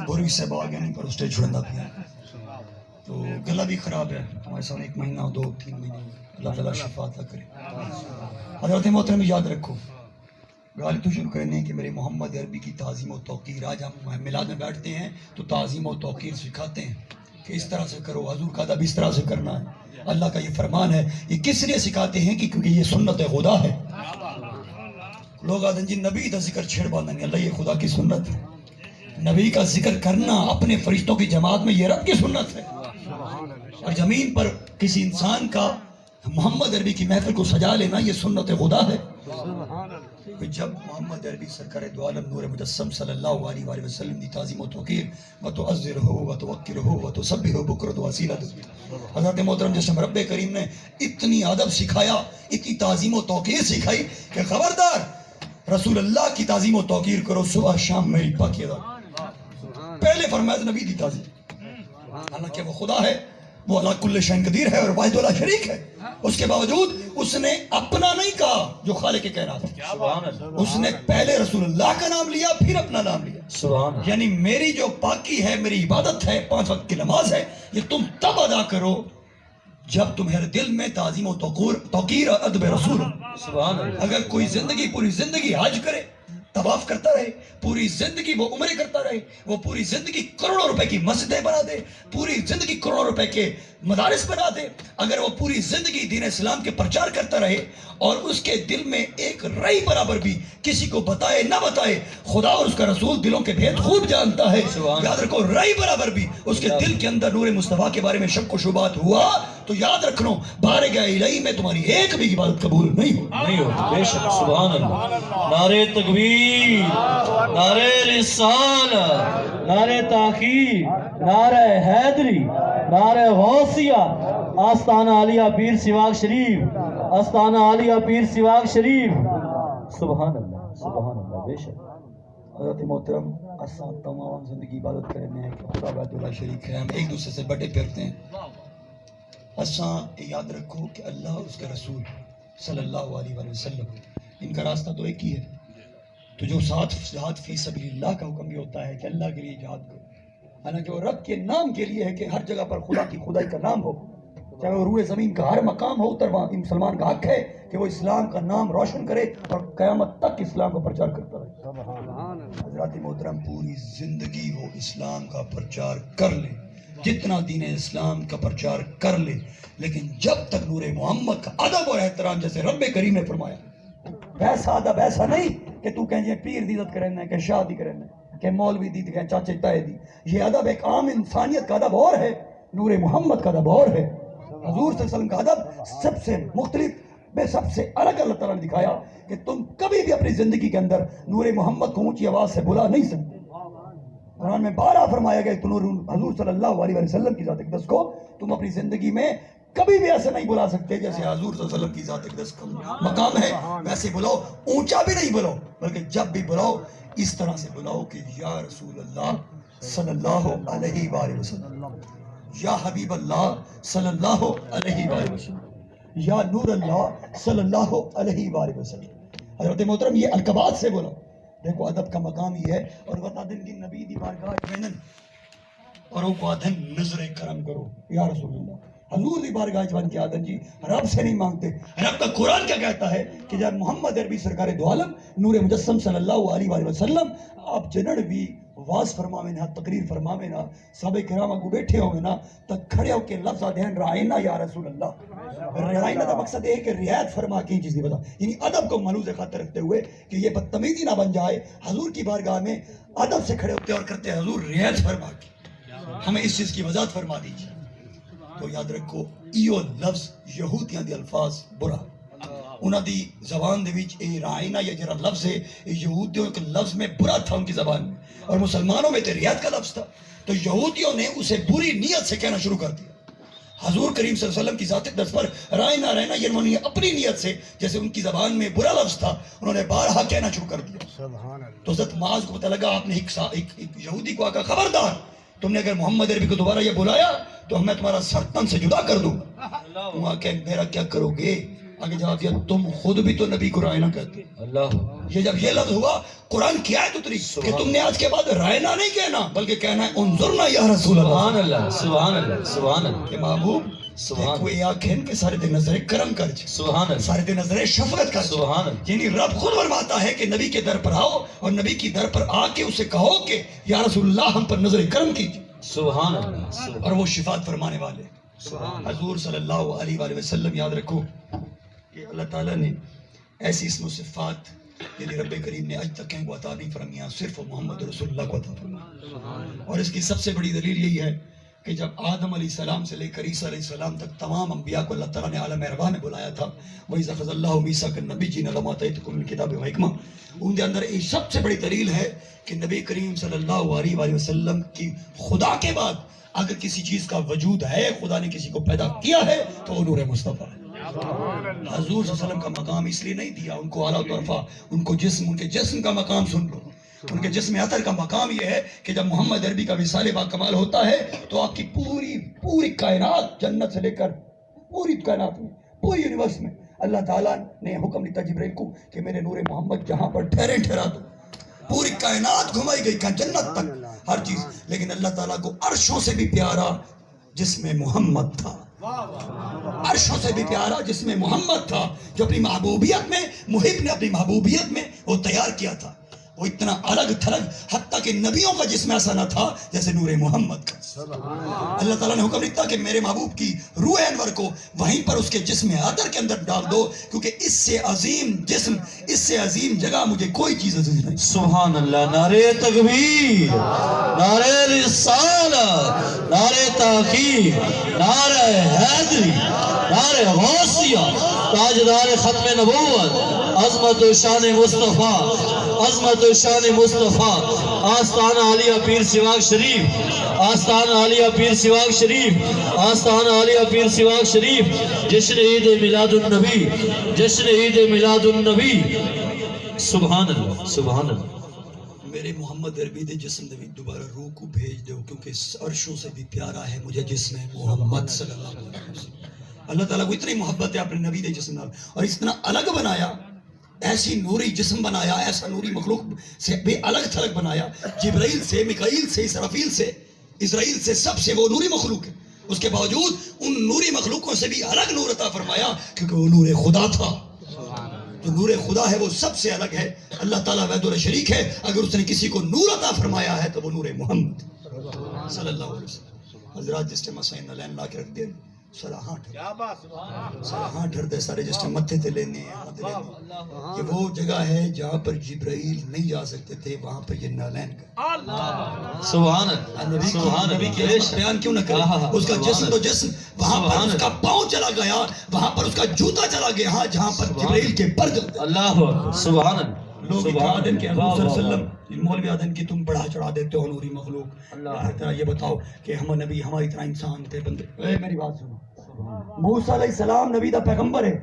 بوری سے باغ نہیں پر اسٹیج چھوڑنا پیا تو گلا بھی خراب ہے ہمارے سامنے 1 مہینہ 2-3 مہینے اللہ تعالیٰ شفا عطا کرے. حضرت محترم یاد رکھو گالی تو شروع کرنے کہ میرے محمد عربی کی تعظیم و توقیر. آج ہم میلاد میں بیٹھتے ہیں تو تعظیم و توقیر سکھاتے ہیں کہ اس طرح سے کرو, حضور کا ادب اس طرح سے کرنا ہے, اللہ کا یہ فرمان ہے. یہ کس لیے سکھاتے ہیں کہ کیونکہ یہ سنت خدا ہے. لوگ آدھیں جی نبی کا ذکر چھیڑ باندھیں گے, اللہ یہ خدا کی سنت ہے. نبی کا ذکر کرنا اپنے فرشتوں کی جماعت میں یہ رب کی سنت ہے. اور زمین پر کسی انسان کا محمد عربی کی محفل کو سجا لینا یہ سنت خدا ہے. جب محمد عربی سرکار دو عالم نور مجسم صلی اللہ علیہ وآلہ وسلم کی تعظیم و توقیر وتعزرہ وتوقرہ وتسبحہ بکرۃ واسیلہ, حضرت محترم جسم رب کریم نے اتنی ادب سکھایا, اتنی تعظیم و توقیر سکھائی کہ خبردار رسول اللہ کی تعظیم و توقیر کرو صبح شام میری پاکی ادا. پہلے فرمایا نبی دی تعظیم, حالانکہ وہ خدا ہے, وہ اللہ کل شیء قدیر ہے اور واحد لا شریک ہے. اس کے باوجود اس نے اپنا نہیں کہا جو خالق کائنات ہے, اس نے پہلے رسول اللہ کا نام لیا پھر اپنا نام لیا. یعنی میری جو پاکی ہے, میری عبادت ہے, 5 وقت کی نماز ہے, یہ تم تب ادا کرو جب تمہارے دل میں تعظیم و توقیر اور ادب رسول ہو. اگر کوئی پوری زندگی حج کرے, طواف کرتا رہے, پوری زندگی وہ عمرے کرتا رہے, وہ پوری زندگی کروڑوں روپے کی مسجدیں بنا دے, پوری زندگی کروڑوں روپے کے مدارس بنا دے, اگر وہ پوری زندگی دین اسلام کے پرچار کرتا رہے اور اس کے دل میں ایک رئی برابر بھی کسی کو بتائے نہ بتائے, خدا اور اس کا رسول دلوں کے بھید خوب جانتا ہے. یاد رکھو رئی برابر بھی اس کے دل کے اندر نور مصطفیٰ کے بارے میں شک و شبہات ہوا تو یاد رکھنا بارگاہ الہی میں تمہاری ایک بھی عبادت قبول نہیں ہو. بے شک. سبحان اللہ. نعرہ تکبیر, نعرہ رسالہ, نعرہ تحقیق, نعرہ حیدری, نعرہ غوثیہ, آستانہ عالیہ پیر سواگ شریف, آستانہ عالیہ پیر سواگ شریف. سبحان اللہ, سبحان اللہ. بے شک. حضرت محترم اساں تمام زندگی عبادت کرنے ہیں کہ خدا واحد لا شریک ہے, ہم ایک دوسرے سے بڑے پھرتے ہیں. اساں یاد رکھو کہ اللہ اور اس کے رسول صلی اللہ علیہ وآلہ وسلم ان کا راستہ تو ایک ہی ہے. تو جو جہاد فی سبیل اللہ کا حکم بھی ہوتا ہے کہ اللہ کے لیے جہاد کرو, حالانکہ وہ رب کے نام کے لیے ہے کہ ہر جگہ پر خدا کی خدائی کا نام ہو, چاہے وہ روح زمین کا ہر مقام ہو, اتر وہاں مسلمان کا حق ہے کہ وہ اسلام کا نام روشن کرے اور قیامت تک اسلام کا پرچار کرتا رہے. حضرات محترم پوری زندگی وہ اسلام کا پرچار کر لے, جتنا دین اسلام کا پرچار کر لے, لیکن جب تک نور محمد کا ادب اور احترام جیسے رب کریم نے فرمایا, ایسا ادب ایسا نہیں کہ تو کہیں پیر دی عزت کرنا ہے, کہ شاہ دی کرنا ہے, کہ مولوی دی, کہ چاچے تائے دی. یہ ادب ایک عام انسانیت کا ادب اور ہے, نور محمد کا ادب اور ہے. حضور صلی اللہ علیہ وسلم کا ادب سب سے مختلف میں سب سے الگ اللہ تعالیٰ نے دکھایا کہ تم کبھی بھی اپنی زندگی کے اندر نور محمد کو اونچی آواز سے بلا نہیں سکتے. قرآن میں 12 فرمایا گیا کہ حضور صلی اللہ علیہ وسلم کی ذات اقدس کو تم اپنی زندگی میں کبھی بھی ایسے نہیں بلا سکتے جیسے حضور صلی اللہ علیہ وسلم کی ذات اقدس کا مقام ہے. ویسے بلاؤ, اونچا بھی نہیں بلاؤ, بلکہ جب بھی بلاؤ اس طرح سے بلاؤ کہ یا رسول اللہ صلی اللہ علیہ وآلہ وسلم, یا حبیب اللہ صلی اللہ علیہ وآلہ وسلم, یا نور اللہ صلی اللہ علیہ وآلہ وسلم. حضرت محترم یہ القبات سے بولو. دیکھو ادب کا مقام یہ ہے. اور بتا دیں کہ نبی دی بارگاہ میں اور وہ آدھن نظر کرم کرو یا رسول اللہ. حضور دی بارگاہ جوان کے آدھن جی رب سے نہیں مانگتے. رب کا قرآن کیا کہتا ہے کہ جب محمد عربی سرکار دو عالم نور مجسم صلی اللہ علیہ وآلہ وسلم آپ جنڑ بھی واز فرماوے نا, تقریر فرماوے نا, صحابہ کرام کو بیٹھے ہوئے نا, تک کھڑے ہو کے لفظ آدھین رائنا یا رسول اللہ. رائنا کا مقصد ہے کہ رعایت فرما کی چیز نہیں بتا, یعنی ادب کو ملوز خاطر رکھتے ہوئے کہ یہ بدتمیزی نہ بن جائے. حضور کی بارگاہ میں ادب سے کھڑے ہوتے اور کرتے حضور رعایت فرما کی, ہمیں اس چیز کی وضاحت فرما دیجیے. تو یاد رکھو ایو لفظ یہودیاں دے الفاظ برا, انہاں دی زبان دے وچ اے رائنا یا جڑا لفظ ہے یہودیوں کے لفظ میں برا تھا ان کی زبان میں, اور مسلمانوں میں تو رعایت کا لفظ تھا. تو یہودیوں نے اسے بری نیت سے کہنا شروع کر دیا. حضور کریم صلی اللہ علیہ وسلم کی ذات اقدس پر رائنا رہنا یہ انہوں نے اپنی نیت سے, جیسے ان کی زبان میں برا لفظ تھا, انہوں نے بارہا کہنا شروع کر دیا. تو حضرت معاذ کو پتہ لگا, آپ نے ایک یہودی کو آقا خبردار, تم نے اگر محمد عربی کو دوبارہ یہ بلایا تو میں تمہارا سر تن سے جدا کر دوں. وہاں کہ میرا کیا کرو گے, آگے جواب دیا تم خود بھی تو نبی کو رائنا کہتے. اللہ یہ جب یہ لفظ ہوا قرآن کی آیت اتری کہ تم نے آج کے بعد رائنا نہیں کہنا بلکہ کہنا ہے انظرنا یا رسول اللہ. سبحان اللہ سبحان اللہ سبحان اللہ کہ محبوب سبحان کوئی آنکھیں کے سارے دن نظر کرم کر سبحان اللہ سارے دن نظر شفقت کر. سبحان اللہ یعنی رب خود فرماتا ہے کہ نبی کے در پر آؤ اور نبی کی در پر آ کے اسے کہو کہ یا رسول اللہ ہم پر نظر کرم کیجیے. سبحان اللہ اور وہ شفاعت فرمانے والے حضور صلی اللہ علیہ وآلہ وسلم. یاد رکھو کہ اللہ تعالیٰ نے ایسی اسم و صفات یعنی رب کریم نے آج تک کہیں کو عطا نہیں فرمایا, صرف محمد رسول اللہ کو عطا فرمایا. اور اس کی سب سے بڑی دلیل یہی ہے کہ جب آدم علیہ السلام سے لے کر عیسیٰ علیہ السلام تک تمام انبیاء کو اللہ تعالیٰ نے عالم ارواح میں بلایا تھا. وَإِذْ أَخَذَ اللَّهُ مِيثَاقَ النَّبِيِّينَ لَمَا آتَيْتُكُم مِّن كِتَابٍ وَحِكْمَةٍ. ان کے اندر ایک سب سے بڑی دلیل ہے کہ نبی کریم صلی اللہ علیہ وآلہ وسلم کی خدا کے بعد اگر کسی چیز کا وجود ہے, خدا نے کسی کو پیدا کیا ہے تو وہ نور مصطفیٰ ہے. حضور صلی اللہ علیہ وسلم کا مقام اس لیے نہیں دیا ان کو اعلیٰ طرفہ, ان کو ان کے جسم کا مقام سن لو. ان کے جسم اطہر کا مقام یہ ہے کہ جب محمد عربی کا وصال با کمال ہوتا ہے تو آپ کی پوری کائنات جنت سے لے کر پوری کائنات میں پوری یونیورس میں اللہ تعالیٰ نے حکم دیتا جبرائیل کو کہ میرے نور محمد جہاں پر ٹھہرے ٹھہرا دو. پوری کائنات گھمائی گئی جنت تک ہر چیز, لیکن اللہ تعالیٰ کو عرشوں سے بھی پیارا جس میں محمد تھا, عرشوں سے بھی پیارا جس میں محمد تھا, جو اپنی محبوبیت میں محب نے اپنی محبوبیت میں وہ تیار کیا تھا. وہ اتنا الگ تھلگ حتیٰ کہ نبیوں کا جسم ایسا نہ تھا جیسے نور محمد کا. اللہ تعالیٰ نے حکم دیتا کہ میرے محبوب کی روح انور کو وہیں پر اس کے جسم اطہر کے اندر ڈال دو, کیونکہ اس سے عظیم جسم, اس سے عظیم جگہ مجھے کوئی چیز عزیز نہیں. سبحان اللہ. نعرہ تکبیر, نعرہ رسالت, نعرہ تحقیق, نعرہ حیدری, نعرہ غوثیہ, تاجدار ختم نبوت, عظمت و شان مصطفیٰ, عظمت و شان مصطفیٰ, آستان عالیہ پیر سواگ شریف, آستان عالیہ پیر سواگ شریف, آستان عالیہ پیر سواگ شریف. جشن عید میلاد النبی, جشن عید میلاد النبی. سبحان اللہ سبحان اللہ. میرے محمد عربی دے جسم دے دوبارہ روح کو بھیج دو, کیونکہ عرشوں سے بھی پیارا ہے مجھے جسم محمد صلی اللہ علیہ وسلم. اللہ تعالیٰ کو اتنی محبت ہے اپنے نبی دے جسم نال, اور اتنا الگ بنایا, ایسی نوری جسم بنایا, ایسا نوری مخلوق سے بھی الگ تھلگ بنایا. جبرائیل سے, میکائیل سے, اسرافیل سے, اسرائیل سے, سب سے وہ نوری مخلوق ہے. اس کے باوجود ان نوری مخلوقوں سے بھی الگ نور عطا فرمایا, کیونکہ وہ نور خدا تھا. جو نور خدا ہے وہ سب سے الگ ہے. اللہ تعالیٰ وحدہ لا شریک ہے. اگر اس نے کسی کو نور عطا فرمایا ہے تو وہ نور محمد صلی اللہ علیہ وسلم. حضرات جس ٹائم اسائن لین لا کے رکھ دیں سراہاں ڈھر دے سارے جس ٹائم متھے تے لینے ہیں. یہ وہ جگہ ہے جہاں پر جبرائیل نہیں جا سکتے تھے, وہاں پر یہ نالین کا سبحان اللہ سبحان نبی کی اللہ. عظمت بیان کیوں نہ کرے. اس کا جسم تو جسم, وہاں پر اس کا پاؤں چلا گیا, وہاں پر اس کا جوتا چلا گیا جہاں پر جبرائیل کے پر چلتے. اللہ سبحان اللہ. لوگ اتنا دن کے حضور صلی اللہ علیہ وسلم مولوی آدم کی تم بڑھا چڑھا دیتے ہو نوری مخلوق. ہر طرح یہ بتاؤ کہ ہم نبی ہماری طرح انسان تھے بندے. میری بات سنو, موسیٰ علیہ السلام نبی دا پیغمبر ہے.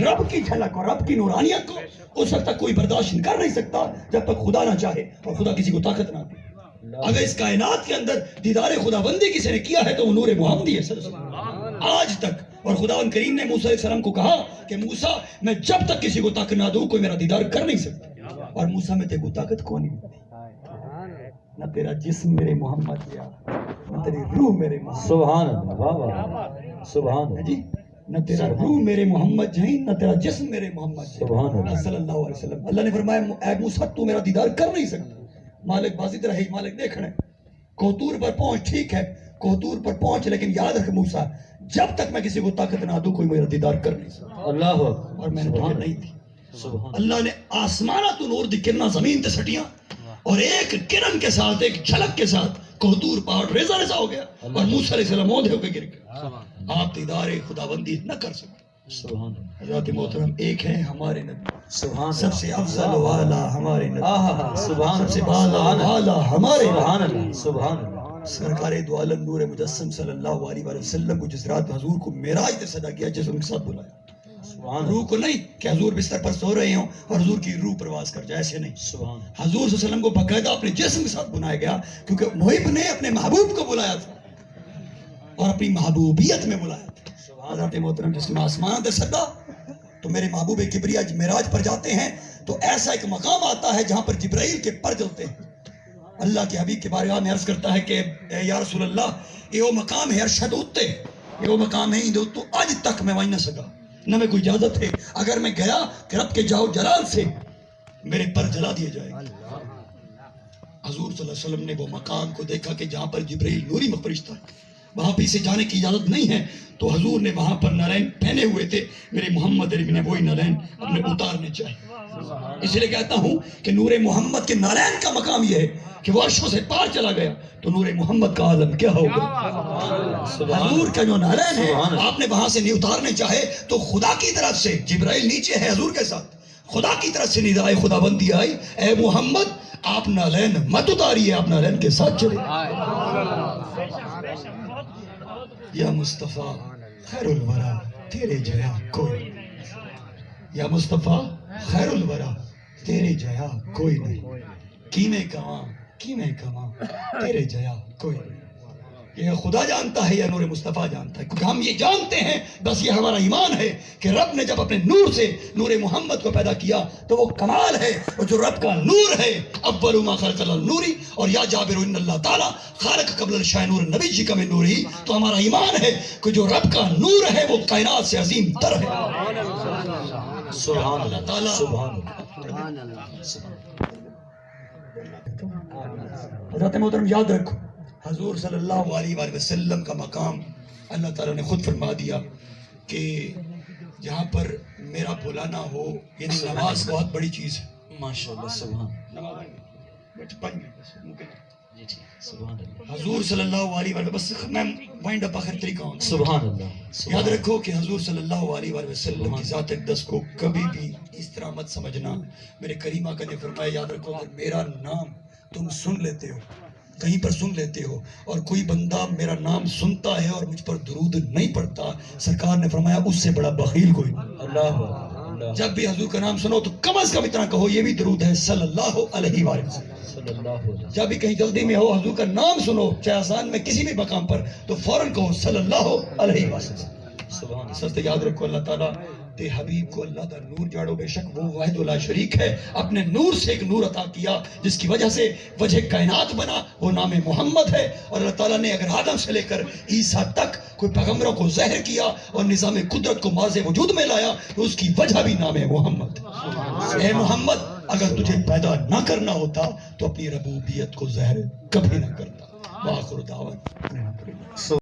رب کی جھلک اور رب کی نورانیت کو اس وقت تک کوئی برداشت کر نہیں سکتا جب تک خدا نہ چاہے اور خدا کسی کو طاقت نہ دے. اگر اس کائنات کے اندر دیدار خدا بندی کسی نے کیا ہے تو وہ نور محمدی ہے صلی اللہ علیہ وسلم آج تک. اور خدا کریم نے موسیٰ علیہ السلام کو کہا کہ موسیٰ میں جب تک کسی کو طاقت نہ دوں کوئی میرا دیدار کر نہیں سکتا. اور موسیٰ میں تیرے کو طاقت کون نہیں ملتی, نہ تیرا جسم میرے محمد کیا, نہ تیری روح میرے محمد. سبحان اللہ بابا سبحان اللہ جی, نہ تیرا روح میرے محمد جہیں, نہ تیرا جسم میرے محمد سبحان اللہ صلی اللہ علیہ وسلم. اللہ نے فرمایا اے موسیٰ تو میرا دیدار کر نہیں سکتا. مالک بازی رہے, مالک دیکھنے کوہتور پر پہنچ, ٹھیک ہے کوہتور پر پہنچ, لیکن یاد رکھ موسیٰ جب تک میں کسی کو طاقت نہ دوں کوئی میرا دیدار کر نہیں سکتا. اللہ اور میں نے تجھے نہیں دی. اللہ نے آسمانہ تو نور دی کرنا زمین تے سٹیاں, اور ایک کرن کے ساتھ, ایک جھلک کے ساتھ کوہتور پہاڑ ریزہ ریزہ ہو گیا اور موسیٰ علیہ السلام اوندھے ہو کے گر گئے. آپ دیدار خداوندی نہ کر سکتے. حضرات محترم, ایک ہے ہمارے نبی, سب سے افضل والا ہمارے نبی, سب سے بالا والا ہمارے نبی, سرکار دو عالم نور مجسم صلی اللہ علیہ وسلم کو جس رات حضور کو معراج سے صدا کیا, جس ان کے ساتھ بلایا. روح کو نہیں کہ حضور بستر پر سو رہے ہوں اور حضور کی روح پرواز کر جائے, ایسے نہیں. حضور صلی اللہ علیہ وسلم کو باقاعدہ اپنے جسم کے ساتھ بنایا گیا, کیونکہ محب نے اپنے محبوب کو بلایا تھا اور اپنی محبوبیت میں بلایا تھا. حضرات محترم, جس میں آسمان تے صدا تو میرے محبوب کبریا معراج پر جاتے ہیں تو ایسا ایک مقام آتا ہے جہاں پر جبرائیل کے پر جلتے ہیں. اللہ کے حبیب کے بارگاہ میں عرض کرتا ہے کہ اے یا رسول اللہ یہ وہ مقام ہے ارشد اتے یہ وہ مقام ہے تو آج تک میں وہیں نہ سکا نہ میں کوئی اجازت ہے اگر میں گیا کہ رب کے جاؤ جلال سے میرے پر جلا دیے جائے گا. حضور صلی اللہ علیہ وسلم نے وہ مقام کو دیکھا کہ جہاں پر جبرائیل نوری فرشتہ ہے وہاں پہ اسے جانے کی اجازت نہیں ہے تو حضور نے وہاں پر نالین پہنے ہوئے تھے میرے محمد علی نے وہی نالین اپنے اتارنے چاہے. اس لیے کہتا ہوں کہ نور محمد کے نالین کا مقام یہ ہے کہ وہ عرشوں سے پار چلا گیا تو نور محمد کا عالم کیا ہوگا. حضور کا جو نالین ہے آپ نے وہاں سے نہیں اتارنے چاہے تو خدا کی طرف سے جبرائیل نیچے ہے حضور کے ساتھ خدا کی طرف سے ندائے خدا بندی آئی اے محمد آپ نالین مت اتاریے آپ نالین کے ساتھ چلے. یا مصطفیٰ خیر الورا تیرے جیا کوئی یا مصطفیٰ خیر الورا تیرے جیا کوئی نہیں کینے کماں تیرے جیا کوئی نہیں. یہ خدا جانتا ہے یا نور مصطفیٰ جانتا ہے کیونکہ ہم یہ جانتے ہیں بس یہ ہمارا ایمان ہے کہ رب نے جب اپنے نور سے نور محمد کو پیدا کیا تو وہ کمال ہے اور جو رب کا نور ہے اول ما خلق النوری اور یا جابر ان اللہ تعالی خالق قبل الشاہ نور نبی جی کا میں نور ہی تو ہمارا ایمان ہے کہ جو رب کا نور ہے وہ کائنات سے عظیم تر ہے. سبحان اللہ تعالی سبحان اللہ. حضرت محترم یاد رکھو حضور صلی اللہ علیہ وآلہ وسلم کا مقام اللہ تعالیٰ نے خود فرما دیا کہ جہاں پر میرا بلانا ہو یعنی نماز بہت بڑی چیز ہے. ماشاءاللہ سبحان جی ٹھیک سبحان اللہ. حضور صلی اللہ علیہ وآلہ بس میں وائنڈ اپ آخر طریقہ ہوں. سبحان اللہ. یاد رکھو کہ حضور صلی اللہ علیہ وآلہ وسلم کی ذات اقدس کو کبھی بھی اس طرح مت سمجھنا. میرے کریم آقا نے فرمایا یاد رکھو اگر میرا نام تم سن لیتے ہو کہیں پر سن لیتے ہو اور کوئی بندہ میرا نام سنتا ہے اور مجھ پر درود نہیں پڑتا سرکار نے فرمایا اس سے بڑا بخیل کوئی نہیں. اللہ جب بھی حضور کا نام سنو تو کم از کم اتنا کہو یہ بھی درود ہے صلی اللہ علیہ وآلہ وسلم. صلی اللہ علیہ جب بھی کہیں جلدی میں ہو حضور کا نام سنو چاہے آسان میں کسی بھی مقام پر تو فوراً کہو صلی اللہ علیہ وسلم. سبحان سست یاد رکھو اللہ تعالیٰ تے حبیب کو اللہ دا نور جاڑو بے شک وہ واحد لا شریک ہے اپنے نور سے ایک نور عطا کیا جس کی وجہ سے وجہ کائنات بنا وہ نام محمد ہے. اور اللہ تعالیٰ نے اگر آدم سے لے کر عیسیٰ تک کوئی پیغمبروں کو زہر کیا اور نظام قدرت کو ماضی وجود میں لایا تو اس کی وجہ بھی نام محمد. اے محمد اگر تجھے پیدا نہ کرنا ہوتا تو اپنی ربوبیت کو زہر کبھی نہ کرتا. وآخر دعوانا